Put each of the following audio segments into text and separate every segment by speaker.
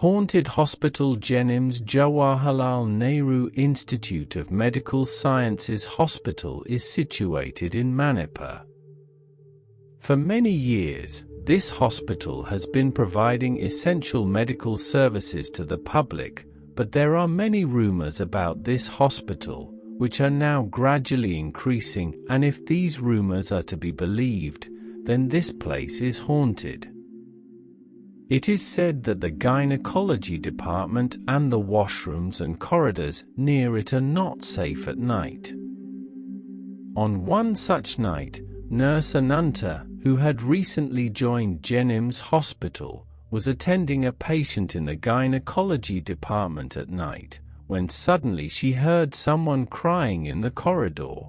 Speaker 1: Haunted Hospital JNIMS Jawaharlal Nehru Institute of Medical Sciences Hospital is situated in Manipur. For many years, this hospital has been providing essential medical services to the public, but there are many rumors about this hospital, which are now gradually increasing, and if these rumors are to be believed, then this place is haunted. It is said that the gynecology department and the washrooms and corridors near it are not safe at night. On one such night, Nurse Ananta, who had recently joined JNIMS Hospital, was attending a patient in the gynecology department at night, when suddenly she heard someone crying in the corridor.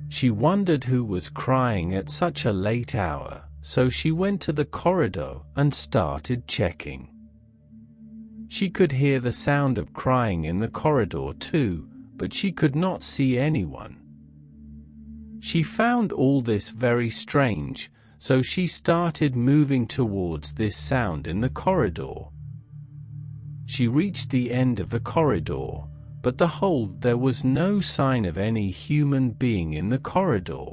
Speaker 1: She wondered who was crying at such a late hour, so she went to the corridor and started checking. She could hear the sound of crying in the corridor too, but she could not see anyone. She found all this very strange, so she started moving towards this sound in the corridor. She reached the end of the corridor, but behold, there was no sign of any human being in the corridor.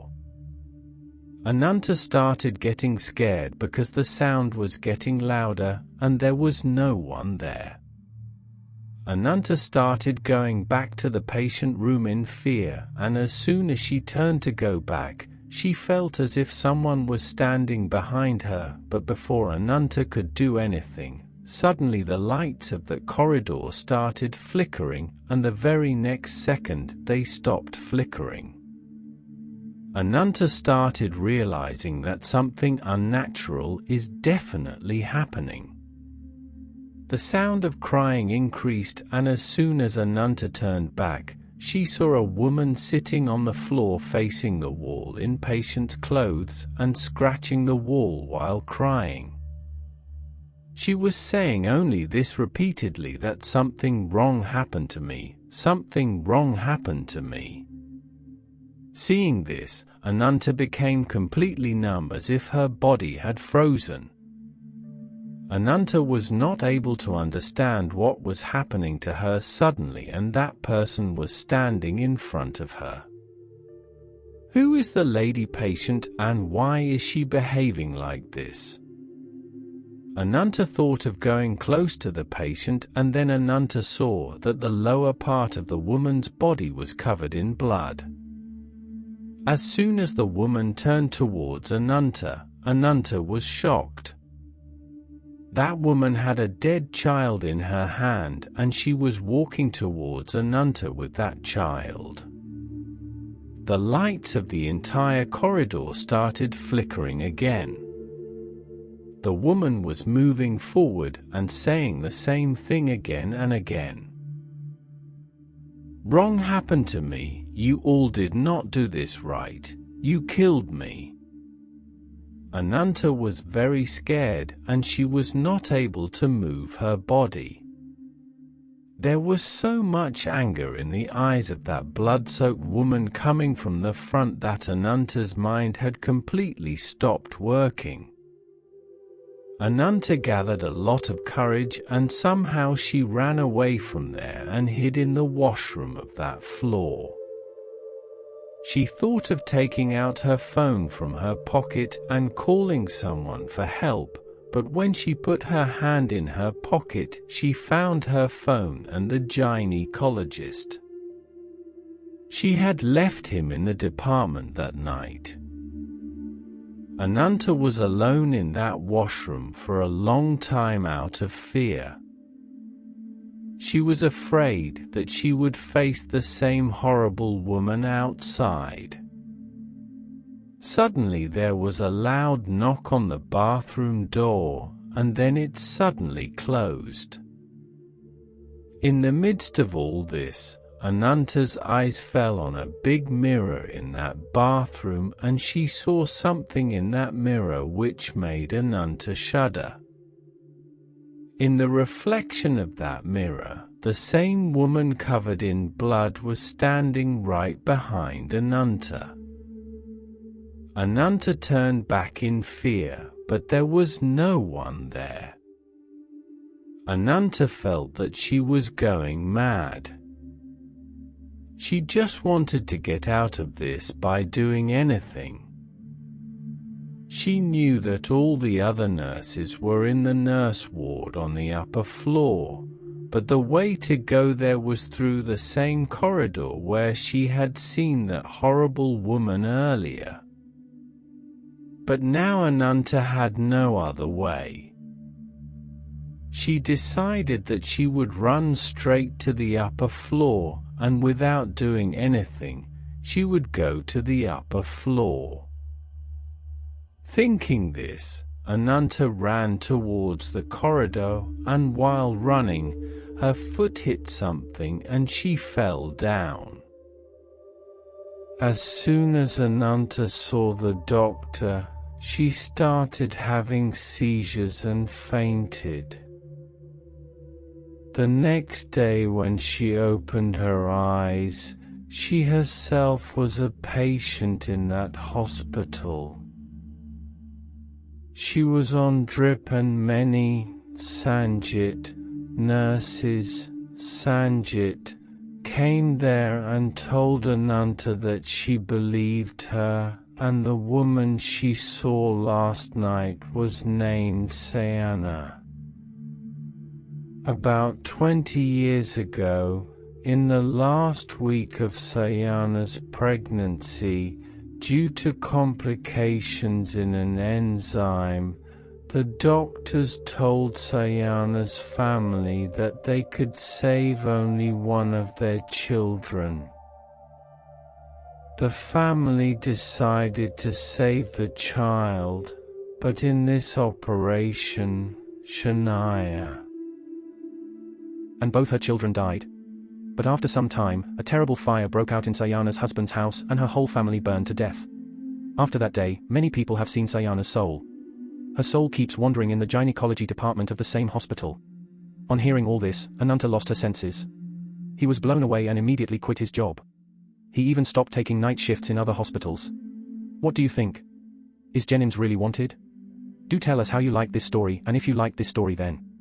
Speaker 1: Ananta started getting scared because the sound was getting louder and there was no one there. Ananta started going back to the patient room in fear, and as soon as she turned to go back, she felt as if someone was standing behind her, but before Ananta could do anything, suddenly the lights of the corridor started flickering, and the very next second they stopped flickering. Ananta started realizing that something unnatural is definitely happening. The sound of crying increased, and as soon as Ananta turned back, she saw a woman sitting on the floor facing the wall in patient's clothes and scratching the wall while crying. She was saying only this repeatedly, that something wrong happened to me, something wrong happened to me. Seeing this, Ananta became completely numb as if her body had frozen. Ananta was not able to understand what was happening to her suddenly, and that person was standing in front of her. Who is the lady patient and why is she behaving like this? Ananta thought of going close to the patient, and then Ananta saw that the lower part of the woman's body was covered in blood. As soon as the woman turned towards Ananta, Ananta was shocked. That woman had a dead child in her hand, and she was walking towards Ananta with that child. The lights of the entire corridor started flickering again. The woman was moving forward and saying the same thing again and again. Wrong happened to me, you all did not do this right, you killed me. Ananta was very scared, and she was not able to move her body. There was so much anger in the eyes of that blood-soaked woman coming from the front that Ananta's mind had completely stopped working. Ananta gathered a lot of courage, and somehow she ran away from there and hid in the washroom of that floor. She thought of taking out her phone from her pocket and calling someone for help, but when she put her hand in her pocket, she found her phone and the gynecologist. She had left him in the department that night. Ananta was alone in that washroom for a long time out of fear. She was afraid that she would face the same horrible woman outside. Suddenly there was a loud knock on the bathroom door, and then it suddenly closed. In the midst of all this, Ananta's eyes fell on a big mirror in that bathroom, and she saw something in that mirror which made Ananta shudder. In the reflection of that mirror, the same woman covered in blood was standing right behind Ananta. Ananta turned back in fear, but there was no one there. Ananta felt that she was going mad. She just wanted to get out of this by doing anything. She knew that all the other nurses were in the nurse ward on the upper floor, but the way to go there was through the same corridor where she had seen that horrible woman earlier. But now Ananta had no other way. She decided that she would run straight to the upper floor, and without doing anything, she would go to the upper floor. Thinking this, Ananta ran towards the corridor, and while running, her foot hit something and she fell down. As soon as Ananta saw the doctor, she started having seizures and fainted. The next day when she opened her eyes, she herself was a patient in that hospital. She was on drip and many Sanjit nurses came there and told Ananta that she believed her, and the woman she saw last night was named Sayana. About 20 years ago, in the last week of Sayana's pregnancy, due to complications in an enzyme, the doctors told Sayana's family that they could save only one of their children. The family decided to save the child, but in this operation, Shania and both her children died. But after some time, a terrible fire broke out in Sayana's husband's house and her whole family burned to death. After that day, many people have seen Sayana's soul. Her soul keeps wandering in the gynecology department of the same hospital. On hearing all this, Ananta lost her senses. He was blown away and immediately quit his job. He even stopped taking night shifts in other hospitals. What do you think? Is JNIMS really wanted? Do tell us how you like this story, and if you like this story then